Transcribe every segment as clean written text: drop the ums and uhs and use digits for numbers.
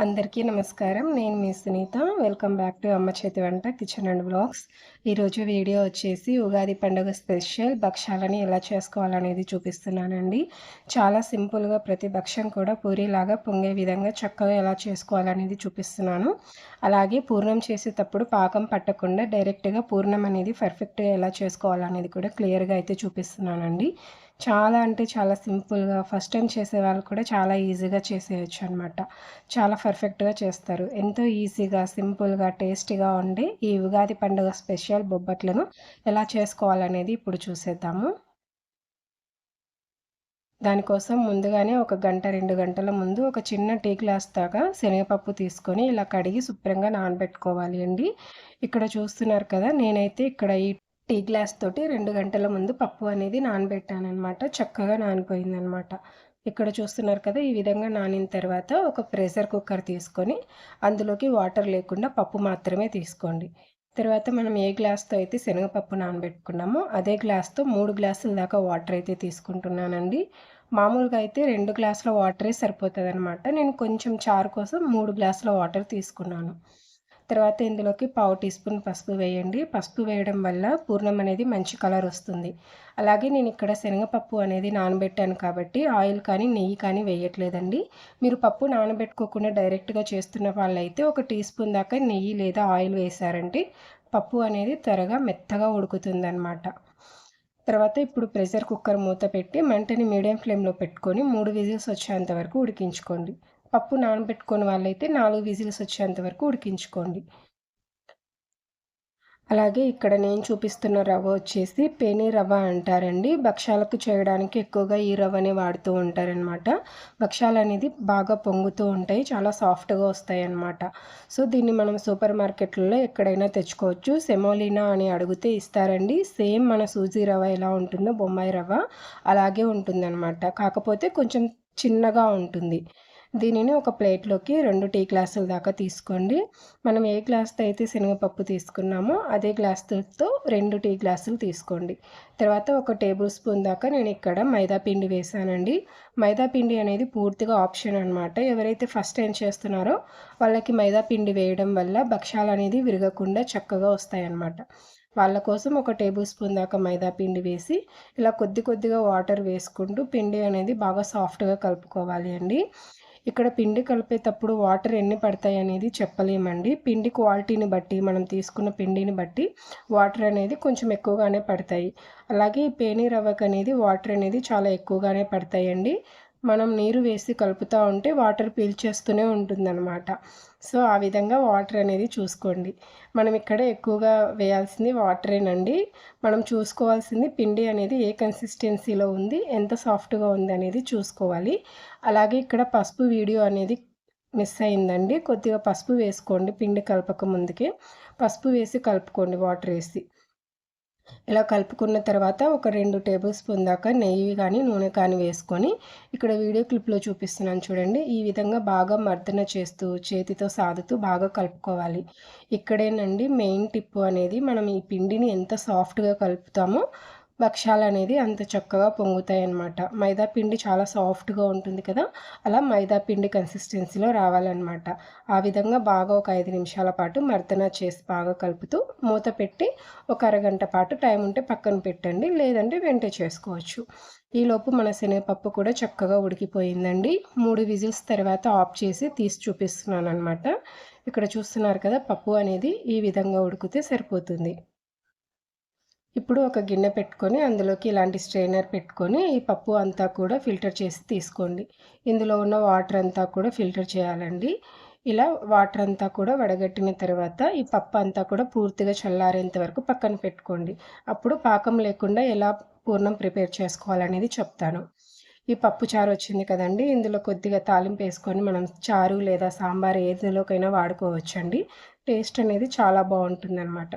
అందరికీ నమస్కారం. నేను మీ సునీత. వెల్కమ్ బ్యాక్ టు అమ్మ చేతి వంట కిచెన్ అండ్ వ్లాగ్స్. ఈరోజు వీడియో వచ్చేసి ఉగాది పండుగ స్పెషల్ భక్షాలని ఎలా చేసుకోవాలనేది చూపిస్తున్నానండి. చాలా సింపుల్‌గా ప్రతి భక్షం కూడా పూరిలాగా పొంగే విధంగా చక్కగా ఎలా చేసుకోవాలనేది చూపిస్తున్నాను. అలాగే పూర్ణం చేసేటప్పుడు పాకం పట్టకుండా డైరెక్ట్‌గా పూర్ణం అనేది పర్ఫెక్ట్‌గా ఎలా చేసుకోవాలనేది కూడా క్లియర్‌గా అయితే చూపిస్తున్నానండి. చాలా అంటే చాలా సింపుల్‌గా ఫస్ట్ టైం చేసేవాళ్ళు కూడా చాలా ఈజీగా చేసేయొచ్చనమాట. చాలా పర్ఫెక్ట్‌గా చేస్తారు. ఎంతో ఈజీగా, సింపుల్‌గా, టేస్టీగా ఉండే ఈ ఉగాది పండుగ స్పెషల్ బొబ్బట్లను ఎలా చేసుకోవాలనేది ఇప్పుడు చూసేద్దాము. దానికోసం ముందుగానే ఒక గంట, 2 గంటల ముందు ఒక చిన్న టీ గ్లాస్ దాకా శనగపప్పు తీసుకొని ఇలా కడిగి శుభ్రంగా నానబెట్టుకోవాలి అండి. ఇక్కడ చూస్తున్నారు కదా! నేనైతే ఇక్కడ ఈ టీ గ్లాస్ తోటి 2 గంటల ముందు పప్పు అనేది నానబెట్టాననమాట. చక్కగా నానిపోయిందనమాట. ఇక్కడ చూస్తున్నారు కదా! ఈ విధంగా నానిన తర్వాత ఒక ప్రెషర్ కుక్కర్ తీసుకొని అందులోకి వాటర్ లేకుండా పప్పు మాత్రమే తీసుకోండి. తర్వాత మనం ఏ గ్లాస్‌తో అయితే శనగపప్పు నానబెట్టుకున్నామో అదే గ్లాస్‌తో 3 గ్లాసుల దాకా వాటర్ అయితే తీసుకుంటున్నానండి. మామూలుగా అయితే 2 గ్లాసుల వాటరే సరిపోతదనమాట. నేను కొంచెం చారు కోసం 3 గ్లాసుల వాటర్ తీసుకున్నాను. తర్వాత ఇందులోకి పావు టీ స్పూన్ పసుపు వేయండి. పసుపు వేయడం వల్ల పూర్ణం అనేది మంచి కలర్ వస్తుంది. అలాగే నేను ఇక్కడ శనగపప్పు అనేది నానబెట్టాను కాబట్టి ఆయిల్ కానీ, నెయ్యి కానీ వేయట్లేదండి. మీరు పప్పు నానబెట్టుకోకుండా డైరెక్ట్‌గా చేస్తున్న వాళ్ళైతే ఒక టీ స్పూన్ దాకా నెయ్యి లేదా ఆయిల్ వేశారంటే పప్పు అనేది త్వరగా మెత్తగా ఉడుకుతుందనమాట. తర్వాత ఇప్పుడు ప్రెషర్ కుక్కర్ మూత పెట్టి మంటని మీడియం ఫ్లేమ్‌లో పెట్టుకొని 3 విజిల్స్ వచ్చేంత వరకు ఉడికించుకోండి. పప్పు నానబెట్టుకోని వాళ్ళైతే 4 విజిల్స్ వచ్చేంత వరకు ఉడికించుకోండి. అలాగే ఇక్కడ నేను చూపిస్తున్న రవ్వ వచ్చేసి పేని రవ్వ అంటారండి. భక్షాలకు చేయడానికి ఎక్కువగా ఈ రవ్వనే వాడుతూ ఉంటారనమాట. భక్షాలనేది బాగా పొంగుతూ ఉంటాయి. చాలా సాఫ్ట్‌గా వస్తాయన్నమాట. సో, దీన్ని మనం సూపర్ మార్కెట్‌లలో ఎక్కడైనా తెచ్చుకోవచ్చు. సెమోలినా అని అడిగితే ఇస్తారండి. సేమ్ మన సూజీ రవ్వ ఎలా ఉంటుందో బొంబాయి రవ్వ అలాగే ఉంటుందనమాట. కాకపోతే కొంచెం చిన్నగా ఉంటుంది. దీనిని ఒక ప్లేట్‌లోకి 2 టీ గ్లాసుల దాకా తీసుకోండి. మనం ఏ గ్లాస్‌తో అయితే శనగపప్పు తీసుకున్నామో అదే గ్లాస్‌తో 2 టీ గ్లాసులు తీసుకోండి. తర్వాత ఒక టేబుల్ స్పూన్ దాకా నేను ఇక్కడ మైదా పిండి వేశానండి. మైదా పిండి అనేది పూర్తిగా ఆప్షన్ అనమాట. ఎవరైతే ఫస్ట్ టైం చేస్తున్నారో వాళ్ళకి మైదా పిండి వేయడం వల్ల భక్షాలనేది విరగకుండా చక్కగా వస్తాయన్నమాట. వాళ్ళ కోసం ఒక టేబుల్ స్పూన్ దాకా మైదా పిండి వేసి ఇలా కొద్ది కొద్దిగా వాటర్ వేసుకుంటూ పిండి అనేది బాగా సాఫ్ట్‌గా కలుపుకోవాలి అండి. ఇక్కడ పిండి కలిపేటప్పుడు వాటర్ ఎన్ని పడతాయనేది చెప్పలేమండి. పిండి క్వాలిటీని బట్టి, మనం తీసుకున్న పిండిని బట్టి వాటర్ అనేది కొంచెం ఎక్కువగానే పడతాయి. అలాగే ఈ పేని రవ్వకనేది వాటర్ అనేది చాలా ఎక్కువగానే పడతాయండి. మనం నీరు వేసి కలుపుతా ఉంటే వాటర్ పీల్చేస్తూనే ఉంటుందన్నమాట. సో, ఆ విధంగా వాటర్ అనేది చూసుకోండి. మనం ఇక్కడ ఎక్కువగా వేయాల్సింది వాటరేనండి. మనం చూసుకోవాల్సింది పిండి అనేది ఏ కన్సిస్టెన్సీలో ఉంది, ఎంత సాఫ్ట్‌గా ఉందనేది చూసుకోవాలి. అలాగే ఇక్కడ పసుపు వీడియో అనేది మిస్ అయిందండి. కొద్దిగా పసుపు వేసుకోండి పిండి కలపక ముందుకే. పసుపు వేసి కలుపుకోండి వాటరేసి. ఇలా కలుపుకున్న తర్వాత ఒక 2 టేబుల్ స్పూన్ దాకా నెయ్యి కానీ, నూనె కానీ వేసుకొని ఇక్కడ వీడియో క్లిప్‌లో చూపిస్తున్నాను చూడండి. ఈ విధంగా బాగా మర్దన చేస్తూ, చేతితో సాదుతూ బాగా కలుపుకోవాలి. ఇక్కడేనండి మెయిన్ టిప్పు అనేది మనం ఈ పిండిని ఎంత సాఫ్ట్‌గా కలుపుతామో భక్షాలనేది అంత చక్కగా పొంగుతాయన్నమాట. మైదా పిండి చాలా సాఫ్ట్‌గా ఉంటుంది కదా! అలా మైదా పిండి కన్సిస్టెన్సీలో రావాలన్నమాట. ఆ విధంగా బాగా ఒక 5 నిమిషాల పాటు మర్దన చేసి బాగా కలుపుతూ మూత పెట్టి ఒక అరగంట పాటు టైం ఉంటే పక్కన పెట్టండి. లేదంటే వెంటే చేసుకోవచ్చు. ఈలోపు మన శనగపప్పు కూడా చక్కగా ఉడికిపోయిందండి. 3 విజిల్స్ తర్వాత ఆఫ్ చేసి తీసి చూపిస్తున్నాననమాట. ఇక్కడ చూస్తున్నారు కదా! పప్పు అనేది ఈ విధంగా ఉడికితే సరిపోతుంది. ఇప్పుడు ఒక గిన్నె పెట్టుకొని అందులోకి ఇలాంటి స్ట్రెయినర్ పెట్టుకొని ఈ పప్పు అంతా కూడా ఫిల్టర్ చేసి తీసుకోండి. ఇందులో ఉన్న వాటర్ అంతా కూడా ఫిల్టర్ చేయాలండి. ఇలా వాటర్ అంతా కూడా వడగట్టిన తర్వాత ఈ పప్పు అంతా కూడా పూర్తిగా చల్లారేంత వరకు పక్కన పెట్టుకోండి. అప్పుడు పాకం లేకుండా ఎలా పూర్ణం ప్రిపేర్ చేసుకోవాలనేది చెప్తాను. ఈ పప్పు చారు వచ్చింది కదండీ! ఇందులో కొద్దిగా తాలింపు వేసుకొని మనం చారు లేదా సాంబార్ ఏదిలోకైనా వాడుకోవచ్చండి. టేస్ట్ అనేది చాలా బావుంటుందనమాట.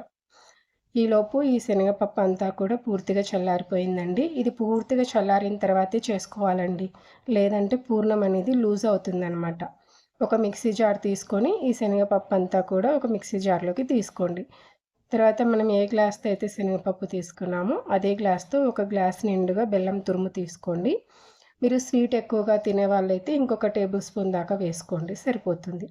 ఈలోపు ఈ శనగపప్పు అంతా కూడా పూర్తిగా చల్లారిపోయిందండి. ఇది పూర్తిగా చల్లారిన తర్వాతే చేసుకోవాలండి. లేదంటే పూర్ణం అనేది లూజ్ అవుతుందనమాట. ఒక మిక్సీ జార్ తీసుకొని ఈ శనగపప్పు అంతా కూడా ఒక మిక్సీ జార్‌లోకి తీసుకోండి. తర్వాత మనం ఏ గ్లాస్‌తో అయితే శనగపప్పు తీసుకున్నామో అదే గ్లాస్‌తో ఒక గ్లాస్ నిండుగా బెల్లం తురుము తీసుకోండి. మీరు స్వీట్ ఎక్కువగా తినే వాళ్ళైతే ఇంకొక టేబుల్ స్పూన్ దాకా వేసుకోండి సరిపోతుంది.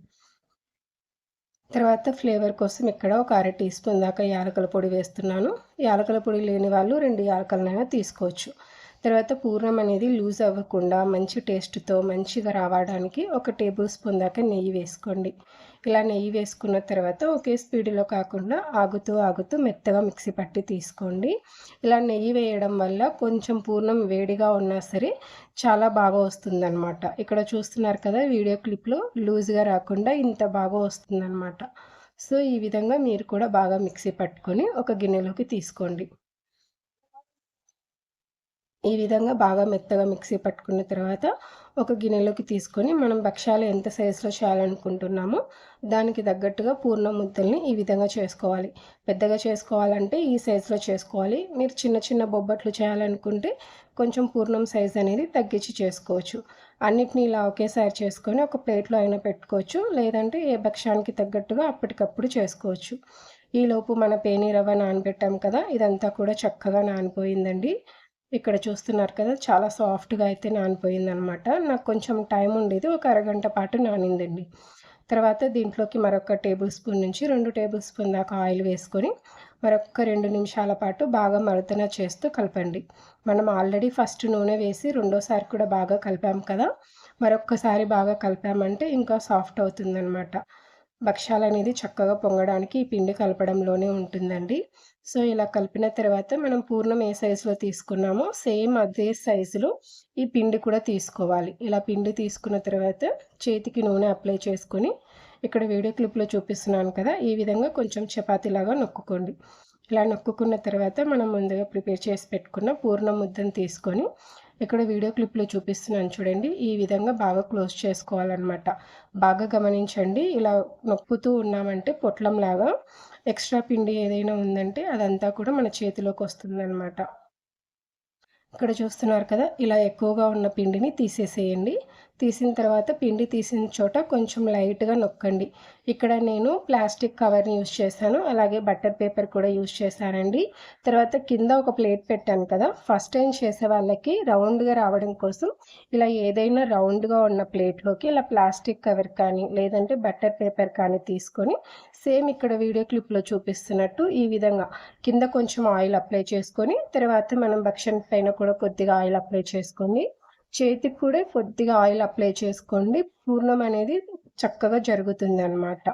తర్వాత ఫ్లేవర్ కోసం ఇక్కడ ఒక అర టీ స్పూన్ దాకా యాలకుల పొడి వేస్తున్నాను. యాలకుల పొడి లేని వాళ్ళు 2 యాలకులనైనా తీసుకోవచ్చు. తర్వాత పూర్ణం అనేది లూజ్ అవ్వకుండా మంచి టేస్ట్‌తో మంచిగా రావడానికి ఒక టేబుల్ స్పూన్ దాకా నెయ్యి వేసుకోండి. ఇలా నెయ్యి వేసుకున్న తర్వాత ఒకే స్పీడ్‌లో కాకుండా ఆగుతూ, ఆగుతూ మెత్తగా మిక్సీ పట్టి తీసుకోండి. ఇలా నెయ్యి వేయడం వల్ల కొంచెం పూర్ణం వేడిగా ఉన్నా సరే చాలా బాగా వస్తుందనమాట. ఇక్కడ చూస్తున్నారు కదా వీడియో క్లిప్‌లో లూజ్‌గా రాకుండా ఇంత బాగా వస్తుందనమాట. సో, ఈ విధంగా మీరు కూడా బాగా మిక్సీ పట్టుకొని ఒక గిన్నెలోకి తీసుకోండి. ఈ విధంగా బాగా మెత్తగా మిక్సీ పట్టుకున్న తర్వాత ఒక గిన్నెలోకి తీసుకొని మనం భక్షాలు ఎంత సైజులో చేయాలనుకుంటున్నామో దానికి తగ్గట్టుగా పూర్ణ ముద్దల్ని ఈ విధంగా చేసుకోవాలి. పెద్దగా చేసుకోవాలంటే ఈ సైజులో చేసుకోవాలి. మీరు చిన్న చిన్న బొబ్బట్లు చేయాలనుకుంటే కొంచెం పూర్ణం సైజ్ అనేది తగ్గించి చేసుకోవచ్చు. అన్నిటిని ఇలా ఒకేసారి చేసుకొని ఒక ప్లేట్లో అయినా పెట్టుకోవచ్చు. లేదంటే ఏ భక్షానికి తగ్గట్టుగా అప్పటికప్పుడు చేసుకోవచ్చు. ఈలోపు మన పేని రవ్వ నానబెట్టాం కదా! ఇదంతా కూడా చక్కగా నానిపోయిందండి. ఇక్కడ చూస్తున్నారు కదా! చాలా సాఫ్ట్‌గా అయితే నానిపోయిందనమాట. నాకు కొంచెం టైం ఉండేది. ఒక అరగంట పాటు నానిందండి. తర్వాత దీంట్లోకి మరొక టేబుల్ స్పూన్ నుంచి 2 టేబుల్ స్పూన్ దాకా ఆయిల్ వేసుకొని, మరొక్క 2 నిమిషాల పాటు బాగా మర్దన చేస్తూ కలపండి. మనం ఆల్రెడీ ఫస్ట్ నూనె వేసి రెండోసారి కూడా బాగా కలిపాం కదా! మరొక్కసారి బాగా కలిపామంటే ఇంకా సాఫ్ట్ అవుతుందనమాట. భక్షాలనేది చక్కగా పొంగడానికి ఈ పిండి కలపడంలోనే ఉంటుందండి. సో, ఇలా కలిపిన తర్వాత మనం పూర్ణం ఏ సైజులో తీసుకున్నామో సేమ్ అదే సైజులో ఈ పిండి కూడా తీసుకోవాలి. ఇలా పిండి తీసుకున్న తర్వాత చేతికి నూనె అప్లై చేసుకొని, ఇక్కడ వీడియో క్లిప్‌లో చూపిస్తున్నాను కదా! ఈ విధంగా కొంచెం చపాతీలాగా నొక్కుకోండి. ఇలా నొక్కుకున్న తర్వాత మనం ముందుగా ప్రిపేర్ చేసి పెట్టుకున్న పూర్ణం ముద్దను తీసుకొని, ఇక్కడ వీడియో క్లిప్‌లో చూపిస్తున్నాను చూడండి. ఈ విధంగా బాగా క్లోజ్ చేసుకోవాలనమాట. బాగా గమనించండి. ఇలా నొక్కుతూ ఉన్నామంటే పొట్లంలాగా ఎక్స్‌ట్రా పిండి ఏదైనా ఉందంటే అదంతా కూడా మన చేతిలోకొస్తుందనమాట. ఇక్కడ చూస్తున్నారు కదా! ఇలా ఎక్కువగా ఉన్న పిండిని తీసేసేయండి. తీసిన తర్వాత పిండి తీసిన చోట కొంచెం లైట్‌గా నొక్కండి. ఇక్కడ నేను ప్లాస్టిక్ కవర్‌ని యూజ్ చేశాను. అలాగే బటర్ పేపర్ కూడా యూజ్ చేశానండి. తర్వాత కింద ఒక ప్లేట్ పెట్టాను కదా! ఫస్ట్ టైమ్ చేసే వాళ్ళకి రౌండ్‌గా రావడం కోసం ఇలా ఏదైనా రౌండ్‌గా ఉన్న ప్లేట్‌లోకి ఇలా ప్లాస్టిక్ కవర్ కానీ, లేదంటే బటర్ పేపర్ కానీ తీసుకొని సేమ్ ఇక్కడ వీడియో క్లిప్‌లో చూపిస్తున్నట్టు ఈ విధంగా కింద కొంచెం ఆయిల్ అప్లై చేసుకొని, తర్వాత మనం భక్షం పైన కూడా కొద్దిగా ఆయిల్ అప్లై చేసుకోండి. చేతికి కూడా కొద్దిగా ఆయిల్ అప్లై చేసుకోండి. పూర్ణం అనేది చక్కగా జరుగుతుందనమాట.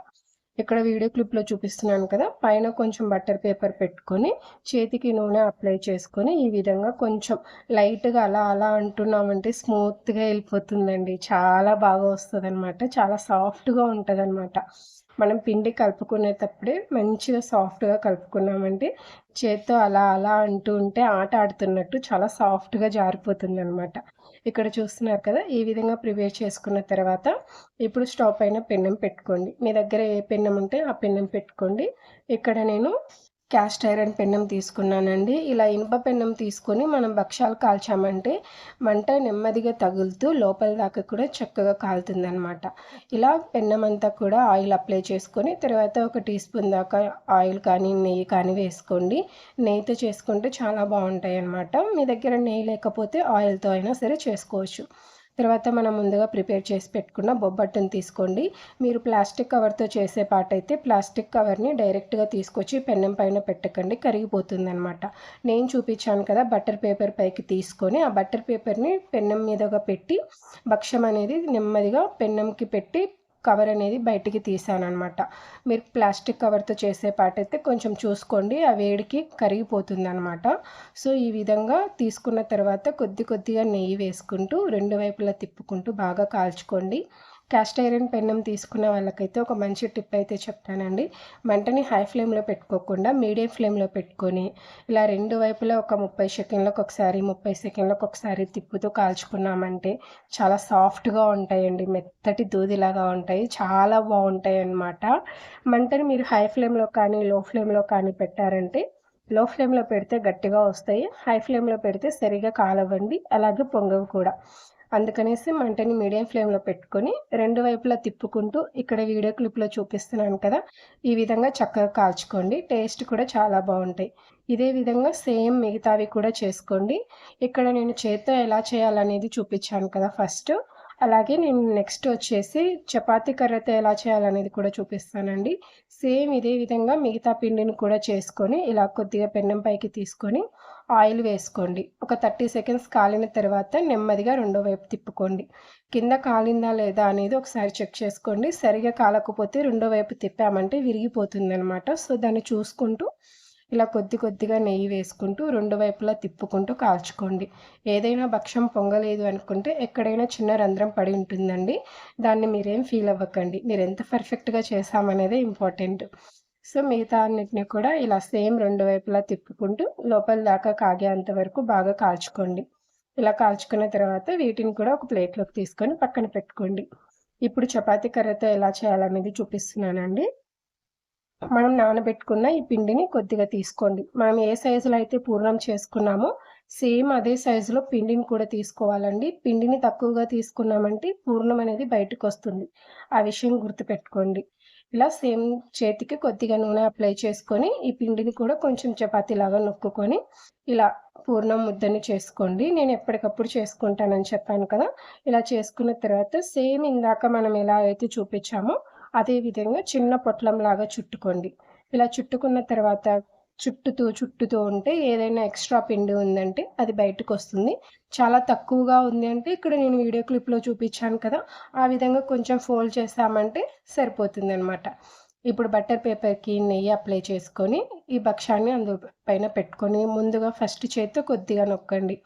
ఇక్కడ వీడియో క్లిప్‌లో చూపిస్తున్నాను కదా! పైన కొంచెం బటర్ పేపర్ పెట్టుకొని, చేతికి నూనె అప్లై చేసుకొని, ఈ విధంగా కొంచెం లైట్‌గా అలా అలా అంటున్నామంటే స్మూత్‌గా ఎళ్ళిపోతుందండి. చాలా బాగా వస్తదనమాట. చాలా సాఫ్ట్‌గా ఉంటదనమాట. మనం పిండి కలుపుకునేటప్పుడే మంచిగా సాఫ్ట్‌గా కలుపుకున్నామంటే, చేత్తో అలా అలా అంటూ ఉంటే ఆట ఆడుతున్నట్టు చాలా సాఫ్ట్‌గా జారిపోతుందనమాట. ఇక్కడ చూస్తున్నారు కదా! ఈ విధంగా ప్రిపేర్ చేసుకున్న తర్వాత, ఇప్పుడు స్టవ్ పైన పెనం పెట్టుకోండి. మీ దగ్గర ఏ పెనం ఉంటే ఆ పెనం పెట్టుకోండి. ఇక్కడ నేను క్యాస్ట్ ఐరన్ పెన్నం తీసుకున్నానండి. ఇలా ఇనుప పెన్నం తీసుకొని మనం భక్షాలు కాల్చామంటే మంట నెమ్మదిగా తగులుతూ లోపల దాకా కూడా చక్కగా కాలుతుందనమాట. ఇలా పెన్నమంతా కూడా ఆయిల్ అప్లై చేసుకొని తర్వాత ఒక టీ స్పూన్ దాకా ఆయిల్ కానీ, నెయ్యి కానీ వేసుకోండి. నెయ్యితో చేసుకుంటే చాలా బావుంటాయన్నమాట. మీ దగ్గర నెయ్యి లేకపోతే ఆయిల్‌తో అయినా సరే చేసుకోవచ్చు. తర్వాత మనం ముందుగా ప్రిపేర్ చేసి పెట్టుకున్న బొబ్బట్టుని తీసుకోండి. మీరు ప్లాస్టిక్ కవర్‌తో చేసే పాటైతే ప్లాస్టిక్ కవర్‌ని డైరెక్ట్‌గా తీసుకొచ్చి పెనం పైన పెట్టకండి. కరిగిపోతుందనమాట. నేను చూపించాను కదా! బటర్ పేపర్ పైకి తీసుకొని, ఆ బటర్ పేపర్‌ని పెనం మీదగా పెట్టి భక్షం అనేది నెమ్మదిగా పెనంకి పెట్టి కవర్ అనేది బయటికి తీసాననమాట. మీరు ప్లాస్టిక్ కవర్‌తో చేసే పాటైతే కొంచెం చూసుకోండి. ఆ వేడికి కరిగిపోతుందనమాట. సో, ఈ విధంగా తీసుకున్న తర్వాత కొద్ది కొద్దిగా నెయ్యి వేసుకుంటూ, రెండు వైపులా తిప్పుకుంటూ బాగా కాల్చుకోండి. క్యాస్ట్ ఐరన్ పెన్నం తీసుకున్న వాళ్ళకైతే ఒక మంచి టిప్ అయితే చెప్తానండి. మంటని హై ఫ్లేమ్‌లో పెట్టుకోకుండా మీడియం ఫ్లేమ్‌లో పెట్టుకొని, ఇలా రెండు వైపులా ఒక 30 సెకన్లకొకసారి, 30 సెకన్లకొకసారి తిప్పుతూ కాల్చుకున్నామంటే చాలా సాఫ్ట్‌గా ఉంటాయండి. మెత్తటి దూదిలాగా ఉంటాయి. చాలా బావుంటాయన్నమాట. మంటని మీరు హై ఫ్లేమ్‌లో కానీ, లో ఫ్లేమ్‌లో కానీ పెట్టారంటే లో ఫ్లేమ్‌లో పెడితే గట్టిగా వస్తాయి. హై ఫ్లేమ్‌లో పెడితే సరిగ్గా కాలవండి. అలాగే పొంగవు కూడా. అందుకనేసి మంటని మీడియం ఫ్లేమ్‌లో పెట్టుకొని, 2 వైపులా తిప్పుకుంటూ ఇక్కడ వీడియో క్లిప్‌లో చూపిస్తున్నాను కదా! ఈ విధంగా చక్కగా కాల్చుకోండి. టేస్ట్ కూడా చాలా బావుంటాయి. ఇదే విధంగా సేమ్ మిగతావి కూడా చేసుకోండి. ఇక్కడ నేను చేత్తో ఎలా చేయాలనేది చూపిచ్చాను కదా ఫస్టు. అలాగే నేను నెక్స్ట్ వచ్చేసి చపాతీ కర్రతో ఎలా చేయాలనేది కూడా చూపిస్తానండి. సేమ్ ఇదే విధంగా మిగతా పిండిని కూడా చేసుకొని, ఇలా కొద్దిగా పెన్నం పైకి తీసుకొని ఆయిల్ వేసుకోండి. ఒక 30 సెకండ్స్ కాలిన తర్వాత నెమ్మదిగా రెండో వైపు తిప్పుకోండి. కింద కాలిందా లేదా అనేది ఒకసారి చెక్ చేసుకోండి. సరిగ్గా కాలకపోతే రెండో వైపు తిప్పామంటే విరిగిపోతుందనమాట. సో, దాన్ని చూసుకుంటూ ఇలా కొద్ది కొద్దిగా నెయ్యి వేసుకుంటూ రెండు వైపులా తిప్పుకుంటూ కాల్చుకోండి. ఏదైనా భక్షం పొంగలేదు అనుకుంటే ఎక్కడైనా చిన్న రంధ్రం పడి ఉంటుందండి. దాన్ని మీరేం ఫీల్ అవ్వకండి. మీరెంత పర్ఫెక్ట్‌గా చేశామనేదే ఇంపార్టెంట్. సో, మిగతా అన్నిటిని కూడా ఇలా సేమ్ రెండు వైపులా తిప్పుకుంటూ లోపల దాకా కాగేంత వరకు బాగా కాల్చుకోండి. ఇలా కాల్చుకున్న తర్వాత వీటిని కూడా ఒక ప్లేట్‌లోకి తీసుకొని పక్కన పెట్టుకోండి. ఇప్పుడు చపాతీ కర్రతో ఎలా చేయాలనేది చూపిస్తున్నానండి. మనం నానబెట్టుకున్న ఈ పిండిని కొద్దిగా తీసుకోండి. మనం ఏ సైజులో అయితే పూర్ణం చేసుకున్నామో, సేమ్ అదే సైజులో పిండిని కూడా తీసుకోవాలండి. పిండిని తక్కువగా తీసుకున్నామంటే పూర్ణం అనేది బయటకొస్తుంది. ఆ విషయం గుర్తుపెట్టుకోండి. ఇలా సేమ్ చేతికి కొద్దిగా నూనె అప్లై చేసుకొని, ఈ పిండిని కూడా కొంచెం చపాతీలాగా నొక్కుకొని, ఇలా పూర్ణం ముద్దని చేసుకోండి. నేను ఎప్పటికప్పుడు చేసుకుంటానని చెప్పాను కదా! ఇలా చేసుకున్న తర్వాత సేమ్ ఇందాక మనం ఎలా అయితే చూపిచ్చామో అదే విధంగా చిన్న పొట్లంలాగా చుట్టుకోండి. ఇలా చుట్టుకున్న తర్వాత చుట్టుతూ ఉంటే ఏదైనా ఎక్స్‌ట్రా పిండి ఉందంటే అది బయటకొస్తుంది. చాలా తక్కువగా ఉంది అంటే ఇక్కడ నేను వీడియో క్లిప్‌లో చూపిచ్చాను కదా! ఆ విధంగా కొంచెం ఫోల్డ్ చేశామంటే సరిపోతుందనమాట. ఇప్పుడు బటర్ పేపర్‌కి నెయ్యి అప్లై చేసుకొని, ఈ భక్షాన్ని పైన పెట్టుకొని ముందుగా ఫస్ట్ చేత్తో కొద్దిగా నొక్కండి.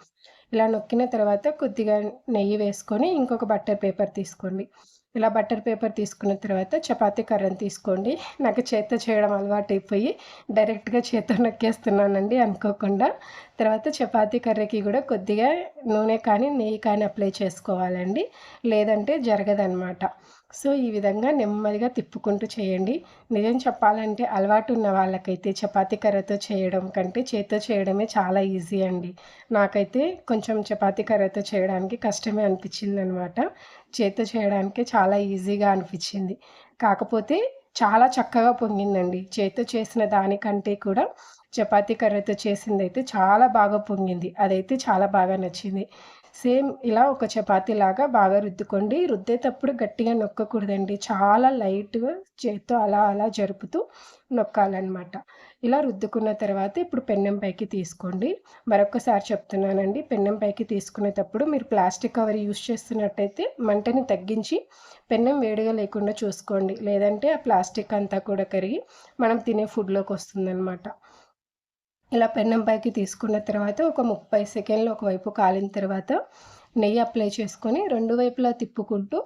ఇలా నొక్కిన తర్వాత కొద్దిగా నెయ్యి వేసుకొని ఇంకొక బటర్ పేపర్ తీసుకోండి. ఇలా బటర్ పేపర్ తీసుకున్న తర్వాత చపాతీ కర్రని తీసుకోండి. నాకు చేత్తో చేయడం అలవాటైపోయి డైరెక్ట్‌గా చేత్తో నొక్కేస్తున్నానండి అనుకోకుండా. తర్వాత చపాతీ కర్రకి గూడా కొద్దిగా నూనె కానీ, నెయ్యి కానీ అప్లై చేసుకోవాలండి. లేదంటే జరగదనమాట. సో, ఈ విధంగా నెమ్మదిగా తిప్పుకుంటూ చేయండి. నిజం చెప్పాలంటే అలవాటున్న వాళ్ళకైతే చపాతీ కర్రతో చేయడం కంటే చేత్తో చేయడమే చాలా ఈజీ అండి. నాకైతే కొంచెం చపాతీ కర్రతో చేయడానికి కష్టమే అనిపిచ్చిందనమాట. చేత్తో చేయడానికే చాలా ఈజీగా అనిపిచ్చింది. కాకపోతే చాలా చక్కగా పొంగిందండి. చేత్తో చేసిన దానికంటే కూడా చపాతీ కర్రతో చేసిందైతే చాలా బాగా పొంగింది. అదైతే చాలా బాగా నచ్చింది. సేమ్ ఇలా ఒక చపాతీలాగా బాగా రుద్దుకోండి. రుద్దేటప్పుడు గట్టిగా నొక్కకూడదండి. చాలా లైట్‌గా చేత్తో అలా అలా జరుపుతూ నొక్కాలనమాట. ఇలా రుద్దుకున్న తర్వాత ఇప్పుడు పెన్నం పైకి తీసుకోండి. మరొక్కసారి చెప్తున్నానండి. పెన్నం పైకి తీసుకునేటప్పుడు మీరు ప్లాస్టిక్ కవర్ యూజ్ చేస్తున్నట్టయితే మంటని తగ్గించి పెన్నం వేడిగా లేకుండా చూసుకోండి. లేదంటే ఆ ప్లాస్టిక్ అంతా కూడా కరిగి మనం తినే ఫుడ్‌లోకొస్తుందనమాట. ఇలా పెన్నం పైకి తీసుకున్న తర్వాత ఒక 30 సెకండ్లు ఒకవైపు కాలిన తర్వాత నెయ్యి అప్లై చేసుకొని రెండు వైపులా తిప్పుకుంటూ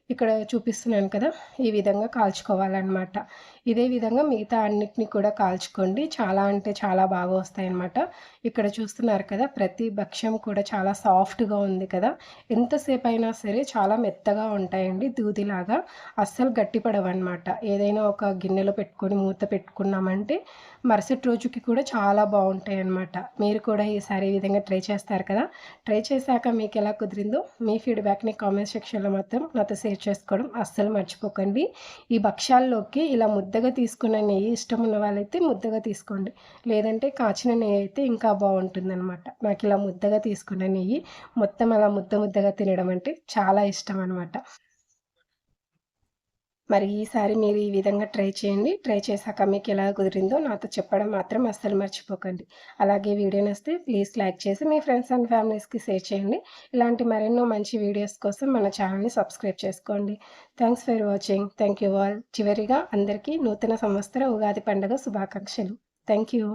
ఇక్కడ చూపిస్తున్నాను కదా! ఈ విధంగా కాల్చుకోవాలనమాట. ఇదే విధంగా మిగతా అన్నిటిని కూడా కాల్చుకోండి. చాలా అంటే చాలా బాగా వస్తాయన్నమాట. ఇక్కడ చూస్తున్నారు కదా! ప్రతి భక్ష్యం కూడా చాలా సాఫ్ట్‌గా ఉంది కదా! ఎంతసేపయినా సరే చాలా మెత్తగా ఉంటాయండి దూదిలాగా. అస్సలు గట్టిపడవన్నమాట. ఏదైనా ఒక గిన్నెలో పెట్టుకొని మూత పెట్టుకున్నామంటే మరుసటి రోజుకి కూడా చాలా బావుంటాయన్నమాట. మీరు కూడా ఈసారి ఈ విధంగా ట్రై చేస్తారు కదా! ట్రై చేశాక మీకెలా కుదిరిందో మీ ఫీడ్‌బ్యాక్‌ని కామెంట్ సెక్షన్‌లో మాత్రం నాతో షేర్ చేసుకోవడం అస్సలు మర్చిపోకండి. ఈ భక్షాల్లోకి ఇలా ముద్దగా తీసుకున్న నెయ్యి ఇష్టం ఉన్న వాళ్ళైతే ముద్దగా తీసుకోండి. లేదంటే కాచిన నెయ్యి అయితే ఇంకా బావుంటుందనమాట. నాకిలా ముద్దగా తీసుకున్న నెయ్యి మొత్తం అలా ముద్దగా తినడం అంటే చాలా ఇష్టమనమాట. మరి ఈసారి మీరు ఈ విధంగా ట్రై చేయండి. ట్రై చేశాక మీకెలా కుదిరిందో నాతో చెప్పడం మాత్రం అస్సలు మర్చిపోకండి. అలాగే వీడియో నచ్చితే ప్లీజ్ లైక్ చేసి మీ ఫ్రెండ్స్ అండ్ ఫ్యామిలీస్‌కి షేర్ చేయండి. ఇలాంటి మరెన్నో మంచి వీడియోస్ కోసం మన ఛానెల్‌ని సబ్స్క్రైబ్ చేసుకోండి. Thanks for watching. Thank you all. చివరిగా అందరికీ నూతన సంవత్సర ఉగాది పండుగ శుభాకాంక్షలు. Thank you.